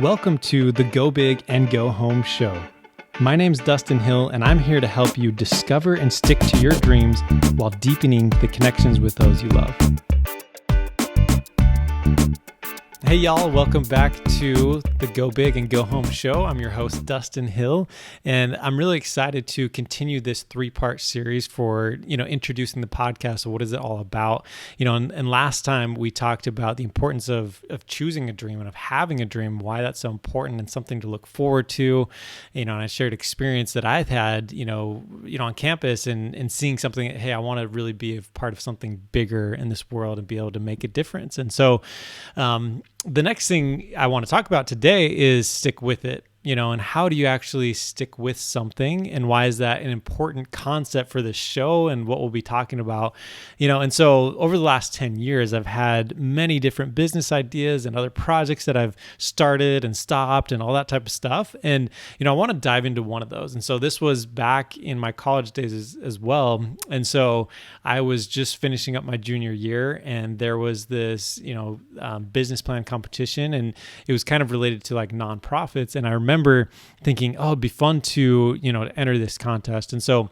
Welcome to the Go Big and Go Home show. My name's Dustin Hill, and I'm here to help you discover and stick to your dreams while deepening the connections with those you love. Hey y'all, welcome back to the Go Big and Go Home show. I'm your host, Dustin Hill, and I'm really excited to continue this 3-part series for, introducing the podcast. So what is it all about? And last time we talked about the importance of choosing a dream and of having a dream, why that's so important and something to look forward to. And I shared experience that I've had, on campus and seeing something, hey, I want to really be a part of something bigger in this world and be able to make a difference. And so, the next thing I want to talk about today is stick with it, and how do you actually stick with something, and why is that an important concept for this show and what we'll be talking about, and so over the last 10 years, I've had many different business ideas and other projects that I've started and stopped and all that type of stuff. And, I want to dive into one of those. And so this was back in my college days as well. And so I was just finishing up my junior year, and there was this, business plan competition, and it was kind of related to like nonprofits. And I remember thinking, oh, it'd be fun to, to enter this contest. And so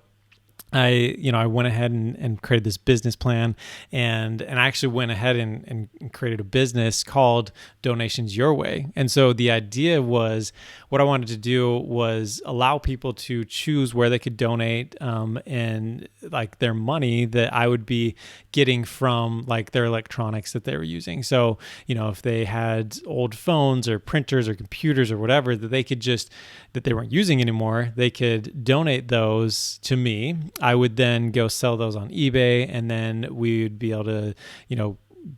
I went ahead and created this business plan, and I actually went ahead and created a business called Donations Your Way. And so the idea was, what I wanted to do was allow people to choose where they could donate, and like their money that I would be getting from like their electronics that they were using. So, if they had old phones or printers or computers or whatever that they weren't using anymore, they could donate those to me. I would then go sell those on eBay, and then we would be able to,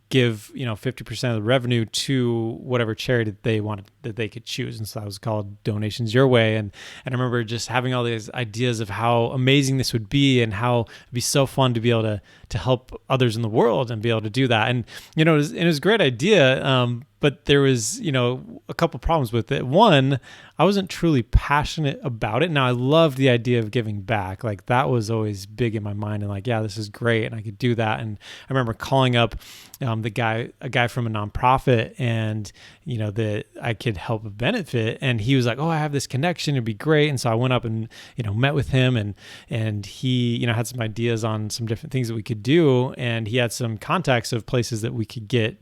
give 50% of the revenue to whatever charity that they wanted, that they could choose. And so that was called Donations Your Way. And I remember just having all these ideas of how amazing this would be and how it'd be so fun to be able to help others in the world and be able to do that. And it was a great idea. But there was, a couple problems with it. One, I wasn't truly passionate about it. Now, I loved the idea of giving back. Like, that was always big in my mind, and like, yeah, this is great, and I could do that. And I remember calling up a guy from a nonprofit, and that I could help benefit. And he was like, oh, I have this connection, it'd be great. And so I went up and met with him, and he had some ideas on some different things that we could do, and he had some contacts of places that we could get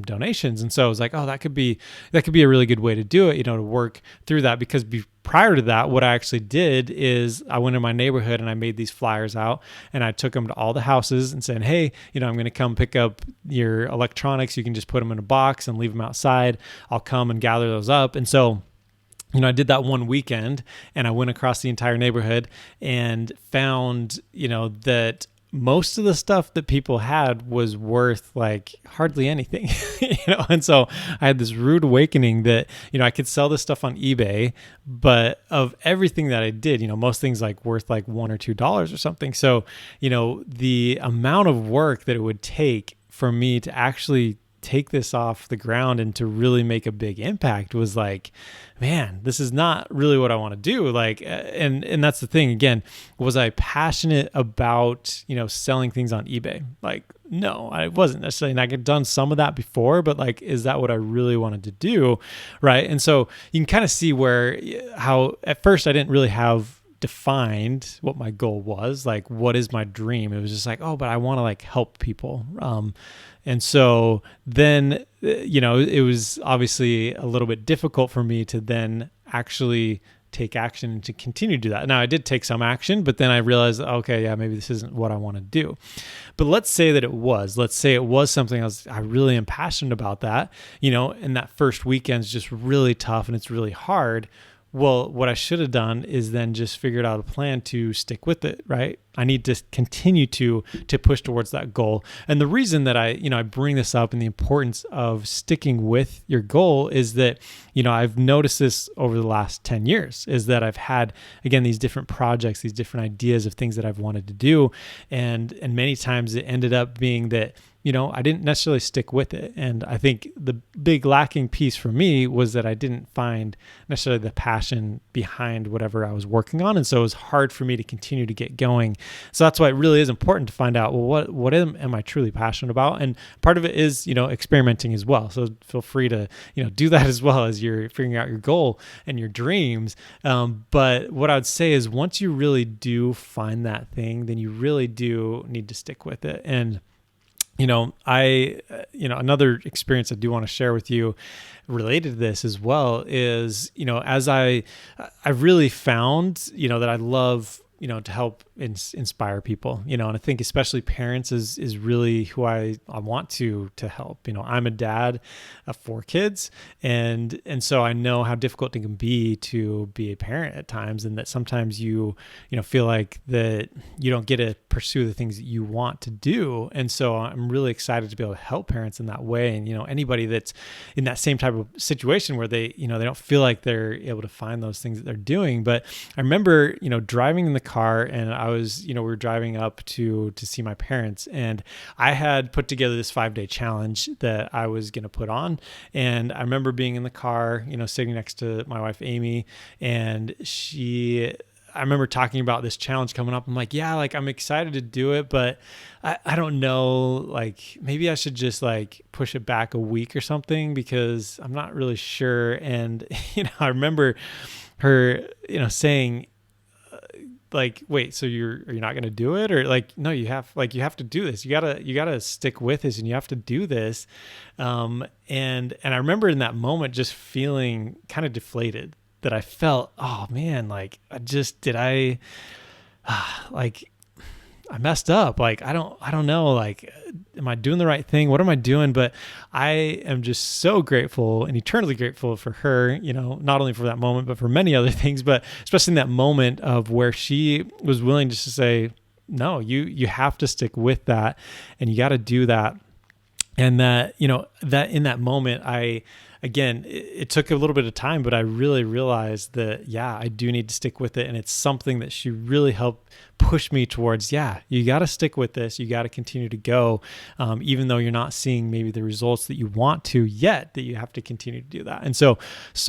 donations. And so I was like, oh, that could be a really good way to do it, to work through that. Because prior to that, what I actually did is I went in my neighborhood and I made these flyers out, and I took them to all the houses and said, hey, I'm going to come pick up your electronics. You can just put them in a box and leave them outside. I'll come and gather those up. And so I did that one weekend, and I went across the entire neighborhood and found, that most of the stuff that people had was worth like hardly anything, and so I had this rude awakening that, I could sell this stuff on eBay, but of everything that I did, most things like worth like $1 or $2 or something. So, the amount of work that it would take for me to actually take this off the ground and to really make a big impact was like, man, this is not really what I want to do. Like, and that's the thing. Again, was I passionate about, selling things on eBay? Like, no, I wasn't necessarily. And I had done some of that before, but like, is that what I really wanted to do? Right. And so you can kind of see how at first I didn't really have defined what my goal was. Like, what is my dream? It was just like, oh, but I want to like help people. And so then, it was obviously a little bit difficult for me to then actually take action and to continue to do that. Now, I did take some action, but then I realized, okay, yeah, maybe this isn't what I want to do. But let's say it was something I really am passionate about that, and that first weekend's just really tough and it's really hard. Well, what I should have done is then just figured out a plan to stick with it, right? I need to continue to push towards that goal. And the reason that I bring this up and the importance of sticking with your goal is that, I've noticed this over the last 10 years is that I've had, again, these different projects, these different ideas of things that I've wanted to do. And many times it ended up being that I didn't necessarily stick with it. And I think the big lacking piece for me was that I didn't find necessarily the passion behind whatever I was working on. And so it was hard for me to continue to get going. So that's why it really is important to find out, well, what am I truly passionate about? And part of it is, experimenting as well. So feel free to, do that as well as you're figuring out your goal and your dreams. But what I would say is once you really do find that thing, then you really do need to stick with it. And another experience I do want to share with you related to this as well is, as I really found, that I love, to help inspire people, and I think especially parents is really who I want to help. I'm a dad of 4 kids, and so I know how difficult it can be to be a parent at times, and that sometimes you feel like that you don't get to pursue the things that you want to do. And so I'm really excited to be able to help parents in that way. And, anybody that's in that same type of situation where they don't feel like they're able to find those things that they're doing. But I remember, driving in the car, and I was, we were driving up to see my parents, and I had put together this 5-day challenge that I was going to put on. And I remember being in the car, sitting next to my wife, Amy, and I remember talking about this challenge coming up. I'm like, yeah, like I'm excited to do it, but I don't know, like maybe I should just like push it back a week or something because I'm not really sure. And, I remember her, saying, like, wait, so are you not going to do it? Or like, no, you have to do this. You gotta stick with this, and you have to do this. And I remember in that moment just feeling kind of deflated, that I felt, oh man, like I messed up. Like, I don't know, like, am I doing the right thing? What am I doing? But I am just so grateful and eternally grateful for her, not only for that moment, but for many other things, but especially in that moment of where she was willing just to say, no, you have to stick with that, and you got to do that. And that, that in that moment, again, it took a little bit of time, but I really realized that, yeah, I do need to stick with it. And it's something that she really helped push me towards, yeah, you got to stick with this. You got to continue to go, even though you're not seeing maybe the results that you want to yet, that you have to continue to do that. And so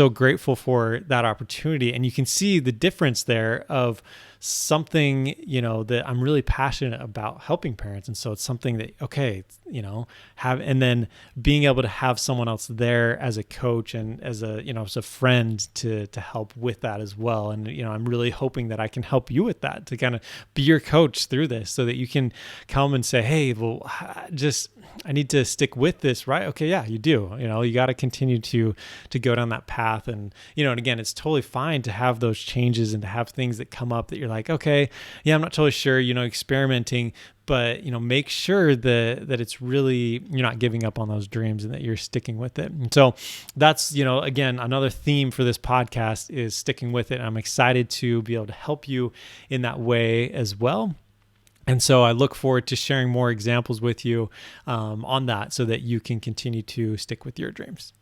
grateful for that opportunity. And you can see the difference there of something, that I'm really passionate about helping parents. And so it's something that, okay, and then being able to have someone else there as a coach and as a friend to help with that as well. And, I'm really hoping that I can help you with that, to kind of be your coach through this, so that you can come and say, hey, well, I need to stick with this, right? Okay. Yeah, you do, you got to continue to go down that path. And, and again, it's totally fine to have those changes and to have things that come up that you're like, okay, yeah, I'm not totally sure, experimenting, but, make sure that it's really, you're not giving up on those dreams and that you're sticking with it. And so that's, again, another theme for this podcast is sticking with it. And I'm excited to be able to help you in that way as well. And so I look forward to sharing more examples with you on that, so that you can continue to stick with your dreams.